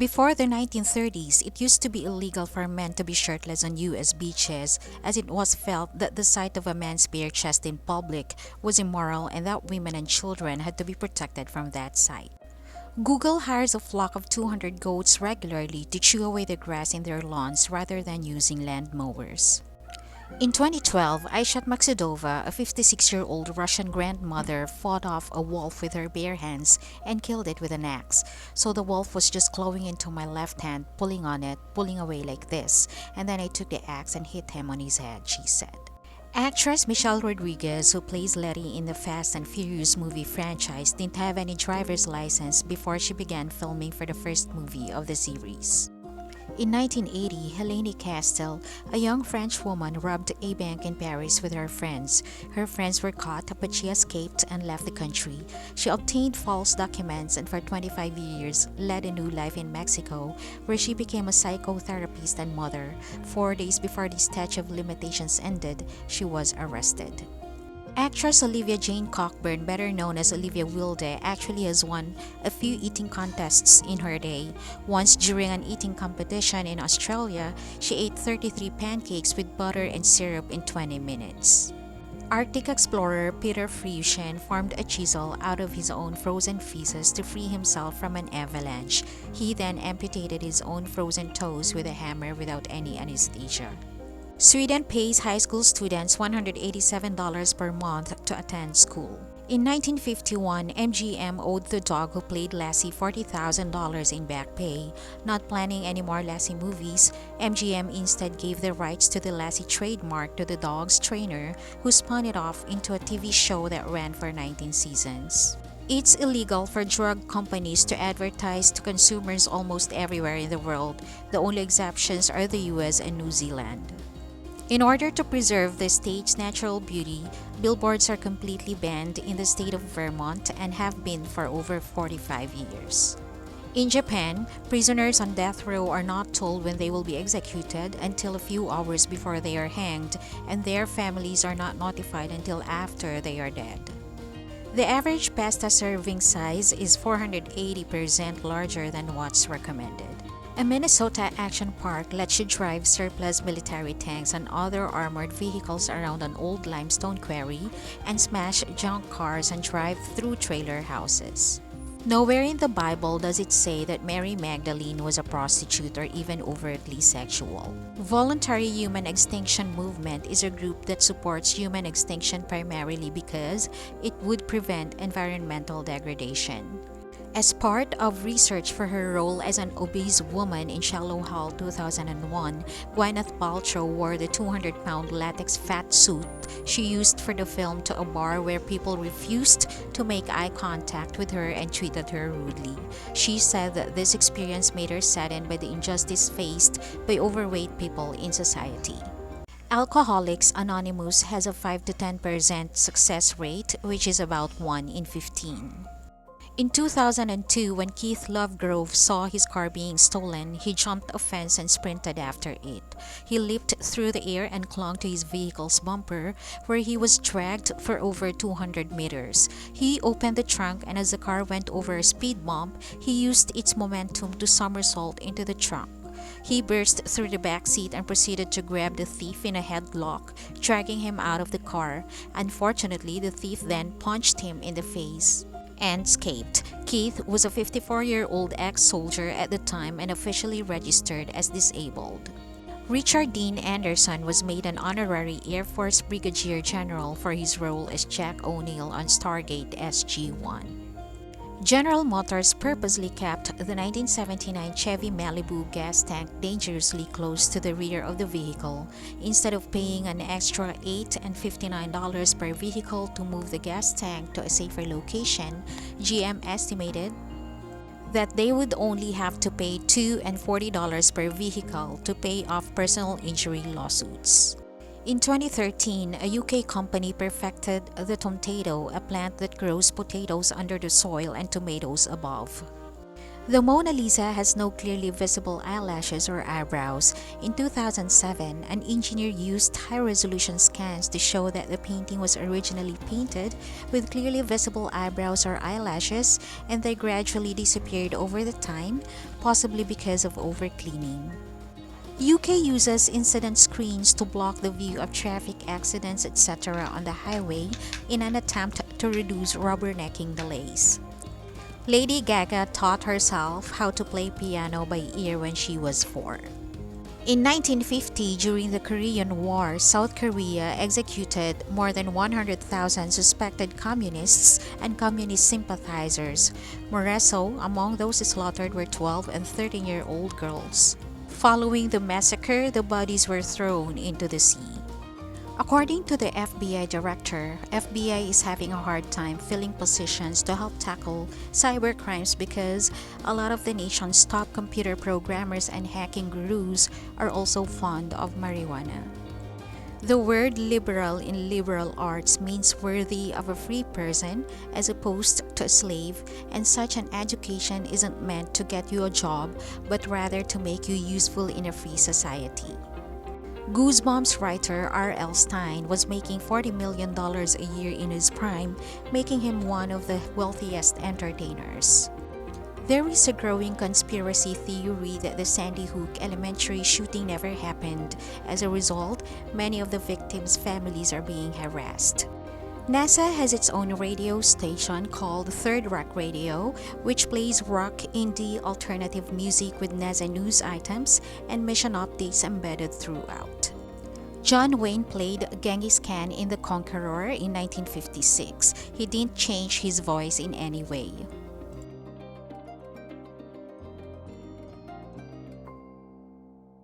Before the 1930s, it used to be illegal for men to be shirtless on US beaches, as it was felt that the sight of a man's bare chest in public was immoral and that women and children had to be protected from that sight. Google hires a flock of 200 goats regularly to chew away the grass in their lawns rather than using land mowers. In 2012, Aishat Maksudova, a 56-year-old Russian grandmother, fought off a wolf with her bare hands and killed it with an axe. So the wolf was just clawing into my left hand, pulling on it, pulling away like this, and then I took the axe and hit him on his head, she said. Actress Michelle Rodriguez, who plays Letty in the Fast and Furious movie franchise, didn't have any driver's license before she began filming for the first movie of the series. In 1980, Helene Castel, a young French woman, robbed a bank in Paris with her friends. Her friends were caught, but she escaped and left the country. She obtained false documents and for 25 years led a new life in Mexico, where she became a psychotherapist and mother. 4 days before the statute of limitations ended, she was arrested. Actress Olivia Jane Cockburn, better known as Olivia Wilde, actually has won a few eating contests in her day. Once during an eating competition in Australia, she ate 33 pancakes with butter and syrup in 20 minutes. Arctic explorer Peter Freuchen formed a chisel out of his own frozen feces to free himself from an avalanche. He then amputated his own frozen toes with a hammer without any anesthesia. Sweden pays high school students $187 per month to attend school. In 1951, MGM owed the dog who played Lassie $40,000 in back pay. Not planning any more Lassie movies, MGM instead gave the rights to the Lassie trademark to the dog's trainer, who spun it off into a TV show that ran for 19 seasons. It's illegal for drug companies to advertise to consumers almost everywhere in the world. The only exceptions are the US and New Zealand. In order to preserve the state's natural beauty, billboards are completely banned in the state of Vermont and have been for over 45 years. In Japan, prisoners on death row are not told when they will be executed until a few hours before they are hanged, and their families are not notified until after they are dead. The average pasta serving size is 480% larger than what's recommended. A Minnesota action park lets you drive surplus military tanks and other armored vehicles around an old limestone quarry and smash junk cars and drive through trailer houses. Nowhere in the Bible does it say that Mary Magdalene was a prostitute or even overtly sexual. Voluntary Human Extinction Movement is a group that supports human extinction primarily because it would prevent environmental degradation. As part of research for her role as an obese woman in Shallow Hal 2001, Gwyneth Paltrow wore the 200-pound latex fat suit she used for the film to a bar where people refused to make eye contact with her and treated her rudely. She said that this experience made her saddened by the injustice faced by overweight people in society. Alcoholics Anonymous has a 5 to 10% success rate, which is about 1 in 15. In 2002, when Keith Lovegrove saw his car being stolen, he jumped a fence and sprinted after it. He leaped through the air and clung to his vehicle's bumper, where he was dragged for over 200 meters. He opened the trunk, and as the car went over a speed bump, he used its momentum to somersault into the trunk. He burst through the back seat and proceeded to grab the thief in a headlock, dragging him out of the car. Unfortunately, the thief then punched him in the face and escaped. Keith was a 54-year-old ex-soldier at the time and officially registered as disabled. Richard Dean Anderson was made an honorary Air Force Brigadier General for his role as Jack O'Neill on Stargate SG-1. General Motors purposely kept the 1979 Chevy Malibu gas tank dangerously close to the rear of the vehicle. Instead of paying an extra $8 and $59 per vehicle to move the gas tank to a safer location, GM estimated that they would only have to pay $2 and $40 per vehicle to pay off personal injury lawsuits. In 2013, a UK company perfected the Tomtato, a plant that grows potatoes under the soil and tomatoes above. The Mona Lisa has no clearly visible eyelashes or eyebrows. In 2007, an engineer used high-resolution scans to show that the painting was originally painted with clearly visible eyebrows or eyelashes, and they gradually disappeared over the time, possibly because of overcleaning. UK uses incident screens to block the view of traffic accidents, etc. on the highway in an attempt to reduce rubbernecking delays. Lady Gaga taught herself how to play piano by ear when she was 4. In 1950, during the Korean War, South Korea executed more than 100,000 suspected communists and communist sympathizers. More so, among those slaughtered were 12 and 13-year-old girls. Following the massacre, the bodies were thrown into the sea. According to the FBI director, FBI is having a hard time filling positions to help tackle cybercrimes because a lot of the nation's top computer programmers and hacking gurus are also fond of marijuana. The word liberal in liberal arts means worthy of a free person as opposed to a slave, and such an education isn't meant to get you a job but rather to make you useful in a free society. Goosebumps writer R.L. Stine was making $40 million a year in his prime, making him one of the wealthiest entertainers. There is a growing conspiracy theory that the Sandy Hook Elementary shooting never happened. As a result, many of the victims' families are being harassed. NASA has its own radio station called Third Rock Radio, which plays rock, indie, alternative music with NASA news items and mission updates embedded throughout. John Wayne played Genghis Khan in The Conqueror in 1956. He didn't change his voice in any way.